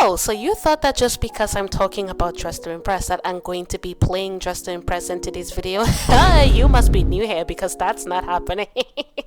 Oh, so you thought that just because I'm talking about Dress to Impress that I'm going to be playing Dress to Impress in today's video? You must be new here because that's not happening.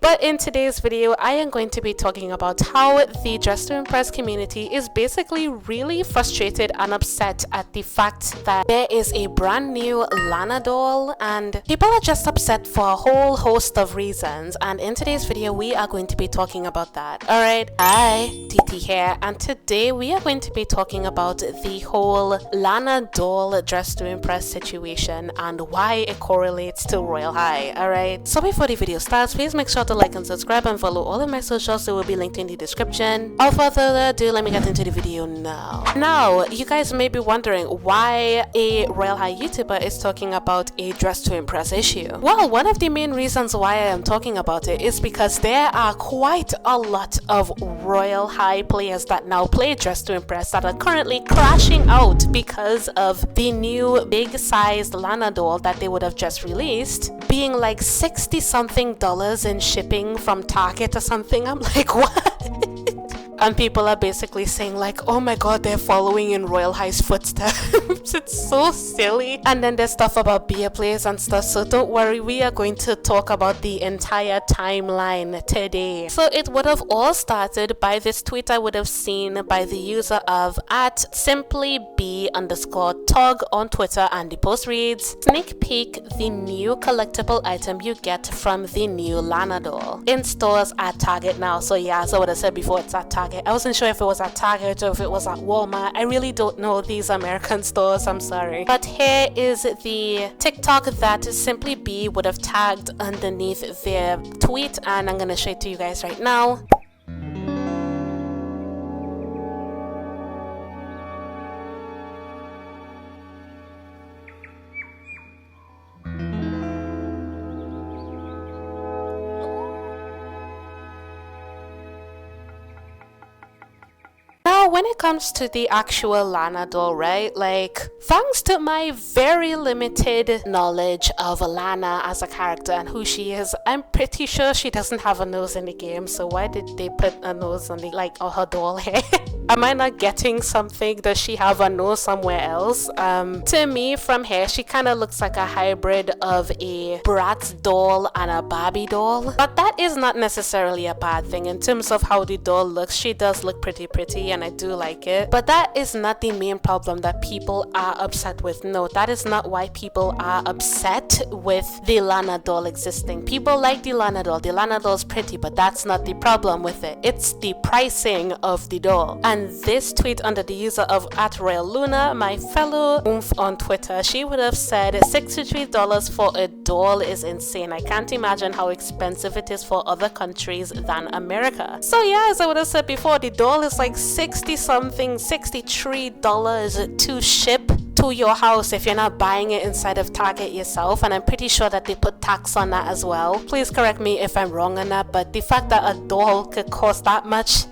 But in today's video, I am going to be talking about how the Dress to Impress community is basically really frustrated and upset at the fact that there is a brand new Lana doll, and people are just upset for a whole host of reasons. And in today's video, we are going to be talking about that. Alright, hi, TT here, and today we are going to be talking about the whole Lana doll Dress to Impress situation and why it correlates to Royale High. Alright, so before the video starts, please make sure to like and subscribe and follow all of my socials. They will be linked in the description. Without further ado, let me get into the video now. Now, you guys may be wondering why a Royale High YouTuber is talking about a Dress to Impress issue. Well, one of the main reasons why I am talking about it is because there are quite a lot of Royale High players that now play Dress to Impress that are currently crashing out because of the new big sized Lana doll that they would have just released being like $60 something in shipping from Target or something. I'm like, what? And people are basically saying like, oh my god, they're following in Royale High's footsteps. It's so silly. And then there's stuff about Beia Plays and stuff, so don't worry, we are going to talk about the entire timeline today. So it would have all started by this tweet I would have seen by the user of @simplyb_tog on Twitter, and the post reads, sneak peek the new collectible item you get from the new Lana doll. In stores at Target now. So yeah, as I would have said before, it's at Target. I wasn't sure if it was at Target or if it was at Walmart. I really don't know these American stores, I'm sorry. But here is the TikTok that Simply B would have tagged underneath their tweet, and I'm gonna show it to you guys right now. Now, when it comes to the actual Lana doll, right, like, thanks to my very limited knowledge of Lana as a character and who she is, I'm pretty sure she doesn't have a nose in the game, so why did they put a nose on the, like, on her doll hair? Am I not getting something? Does she have a nose somewhere else? To me, from here, she kind of looks like a hybrid of a Bratz doll and a Barbie doll, but that is not necessarily a bad thing. In terms of how the doll looks, she does look pretty and I do like it, but that is not the main problem that people are upset with. No, that is not why people are upset with the Lana doll existing. People like the Lana doll. The Lana doll is pretty, but that's not the problem with it. It's the pricing of the doll. And this tweet under the user of @RoyalLuna, my fellow oomph on Twitter, she would have said $63 for a doll is insane. I can't imagine how expensive it is for other countries than America. So yeah, as I would have said before, the doll is like $63 to ship to your house if you're not buying it inside of Target yourself, and I'm pretty sure that they put tax on that as well. Please correct me if I'm wrong on that, but the fact that a doll could cost that much,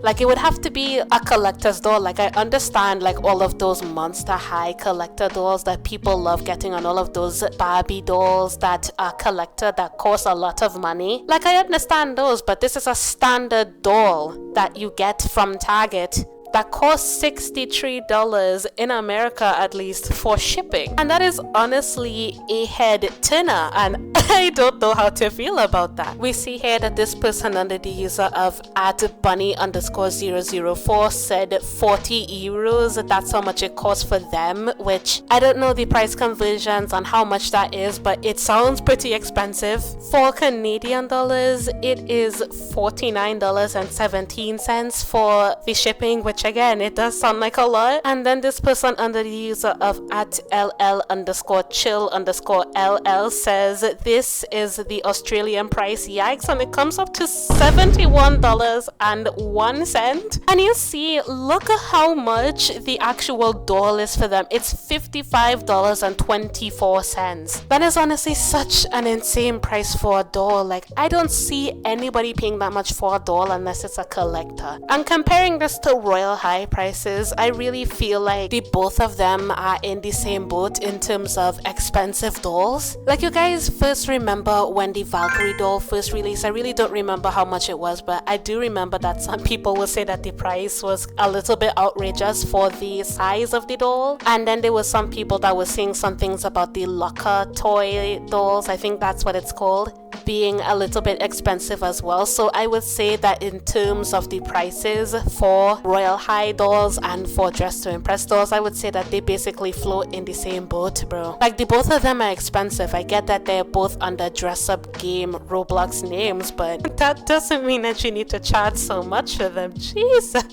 like, it would have to be a collector's doll. Like, I understand like all of those Monster High collector dolls that people love getting, on all of those Barbie dolls that are collector that cost a lot of money. Like, I understand those, but this is a standard doll that you get from Target that costs $63 in America, at least, for shipping. And that is honestly a head turner, and I don't know how to feel about that. We see here that this person under the user of @bunny_004 said 40 euros. That's how much it costs for them, which I don't know the price conversions on how much that is, but it sounds pretty expensive. For Canadian dollars, it is $49.17 for the shipping, which again, it does sound like a lot. And then this person under the user of @LL_chill_LL says this is the Australian price. Yikes. And it comes up to $71.01. And you see, look at how much the actual doll is for them. It's $55.24. That is honestly such an insane price for a doll. Like, I don't see anybody paying that much for a doll unless it's a collector. And comparing this to Royale High prices, I really feel like the both of them are in the same boat in terms of expensive dolls. Like, you guys first remember when the Valkyrie doll first released. I really don't remember how much it was, but I do remember that some people will say that the price was a little bit outrageous for the size of the doll. And then there were some people that were saying some things about the locker toy dolls, I think that's what it's called, being a little bit expensive as well. So I would say that in terms of the prices for Royale High dolls and for Dress to Impress dolls, I would say that they basically float in the same boat, bro. Like, the both of them are expensive. I get that they're both under dress up game Roblox names, but that doesn't mean that you need to charge so much for them. Jesus.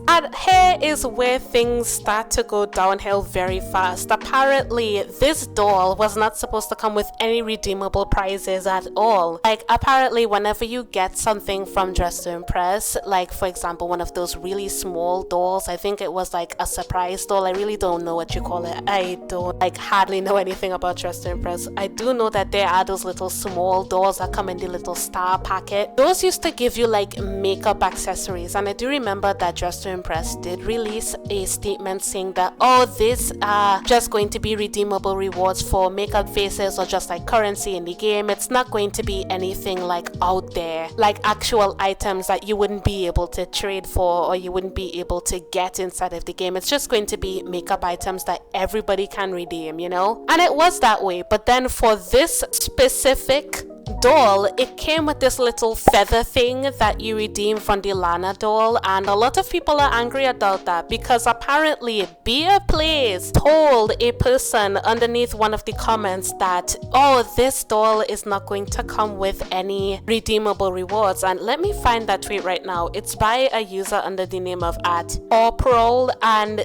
And here is where things start to go downhill very fast. Apparently this doll was not supposed to come with any redeemable prizes at all. Like, apparently whenever you get something from Dress to Impress, like for example one of those really small dolls, I think it was like a surprise doll, I really don't know what you call it, I don't like hardly know anything about Dress to Impress. I do know that there are those little small dolls that come in the little star packet. Those used to give you like makeup accessories, and I do remember that Dress to Impress did release a statement saying that, oh, these are just going to be redeemable rewards for makeup faces or just like currency in the game. It's not going to be anything like out there, like actual items that you wouldn't be able to trade for or you wouldn't be able to get inside of the game. It's just going to be makeup items that everybody can redeem, you know? And it was that way, but then for this specific doll, it came with this little feather thing that you redeem from the Lana doll, and a lot of people are angry about that because apparently Beia Plays told a person underneath one of the comments that, oh, this doll is not going to come with any redeemable rewards. And let me find that tweet right now. It's by a user under the name of @Orprol, and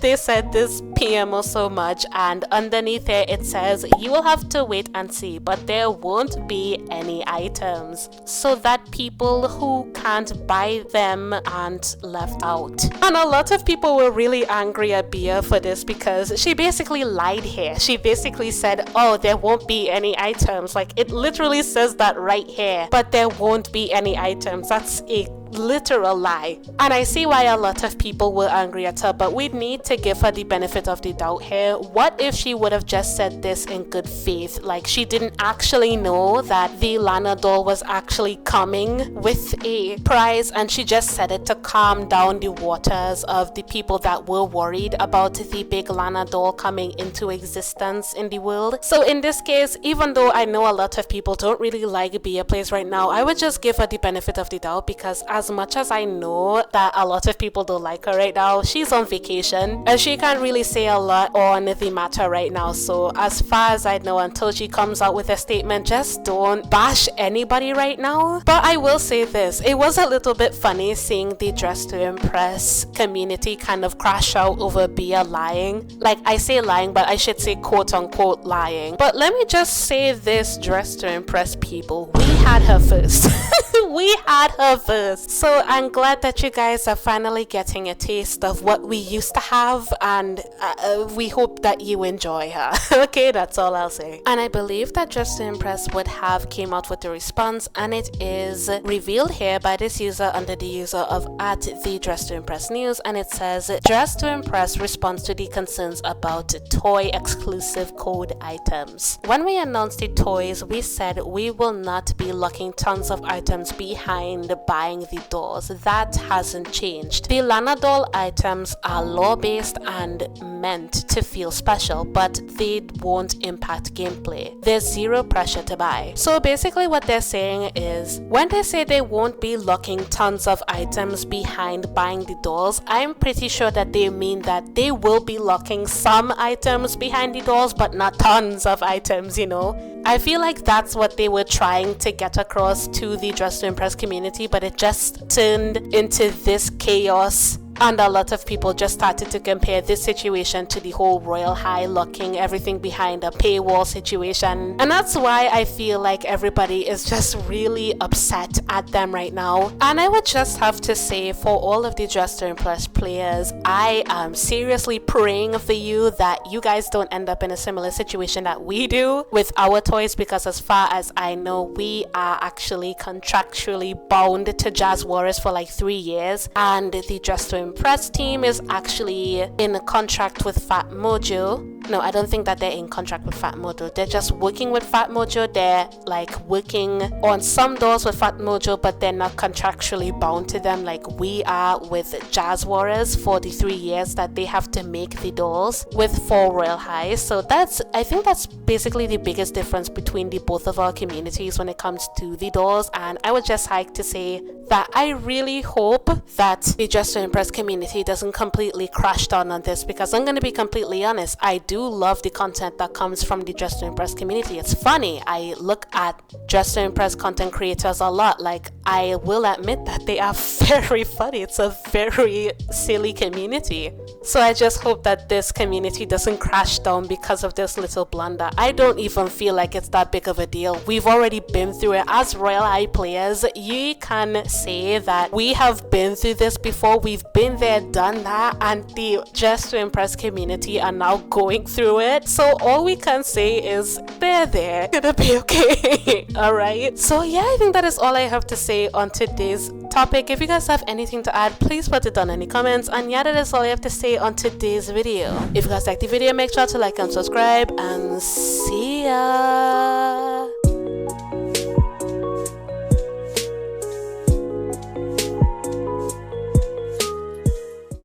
they said this PMO so much, and underneath here it says, you will have to wait and see, but there won't be any items so that people who can't buy them aren't left out. And a lot of people were really angry at Beia for this because she basically lied here. She basically said, oh, there won't be any items. Like, it literally says that right here, but there won't be any items. That's a literal lie. And I see why a lot of people were angry at her, but we need to give her the benefit of the doubt here. What if she would have just said this in good faith? Like, she didn't actually know that the Lana doll was actually coming with a prize, and she just said it to calm down the waters of the people that were worried about the big Lana doll coming into existence in the world. So in this case, even though I know a lot of people don't really like Beia Plays right now, I would just give her the benefit of the doubt, because as much as I know that a lot of people don't like her right now, she's on vacation and she can't really say a lot on the matter right now. So as far as I know, until she comes out with a statement, just don't bash anybody right now. But I will say this, it was a little bit funny seeing the Dress to Impress community kind of crash out over Beia lying. Like, I say lying, but I should say quote unquote lying. But let me just say this, Dress to Impress people, we had her first. We had her first. So I'm glad that you guys are finally getting a taste of what we used to have, and we hope that you enjoy her. Okay, that's all I'll say. And I believe that Dress to Impress would have came out with a response, and it is revealed here by this user under the user of @the Dress to Impress news, and it says, Dress to Impress responds to the concerns about toy exclusive code items. When we announced the toys, we said we will not be locking tons of items behind buying the dolls. That hasn't changed. The Lana doll items are law-based and meant to feel special, but they won't impact gameplay. There's zero pressure to buy. So basically what they're saying is, when they say they won't be locking tons of items behind buying the dolls, I'm pretty sure that they mean that they will be locking some items behind the dolls, but not tons of items, you know? I feel like that's what they were trying to get across to the Dress to Impress community, but it just turned into this chaos. And a lot of people just started to compare this situation to the whole Royale High locking everything behind a paywall situation. And that's why I feel like everybody is just really upset at them right now. And I would just have to say, for all of the Dress to Impress players, I am seriously praying for you that you guys don't end up in a similar situation that we do with our toys, because as far as I know, we are actually contractually bound to Jazz Warriors for like 3 years, and the Dress to Impress team is actually in a contract with Fat Mojo No, I don't think that they're in contract with Fat Mojo. They're just working with Fat Mojo. They're like working on some doors with Fat Mojo, but they're not contractually bound to them like we are with Jazz Warriors for the 3 years that they have to make the dolls for Royale High. So I think that's basically the biggest difference between the both of our communities when it comes to the dolls. And I would just like to say that I really hope that the Just to Impress community doesn't completely crash down on this, because I'm going to be completely honest, I do love the content that comes from the Just to Impress community. It's funny, I look at Just to Impress content creators a lot. Like, I will admit that they are very funny. It's a very silly community. So I just hope that this community doesn't crash down because of this little blunder. I don't even feel like it's that big of a deal. We've already been through it. As Royale High players, you can say that we have been through this before. We've been there, done that, and the Just to Impress community are now going through it. So all we can say is they're there. It'll be okay. Alright. So yeah, I think that is all I have to say on today's topic. If you guys have anything to add, please put it down in the comments. And yeah, that is all I have to say on today's video. If you guys like the video, make sure to like and subscribe, and see ya.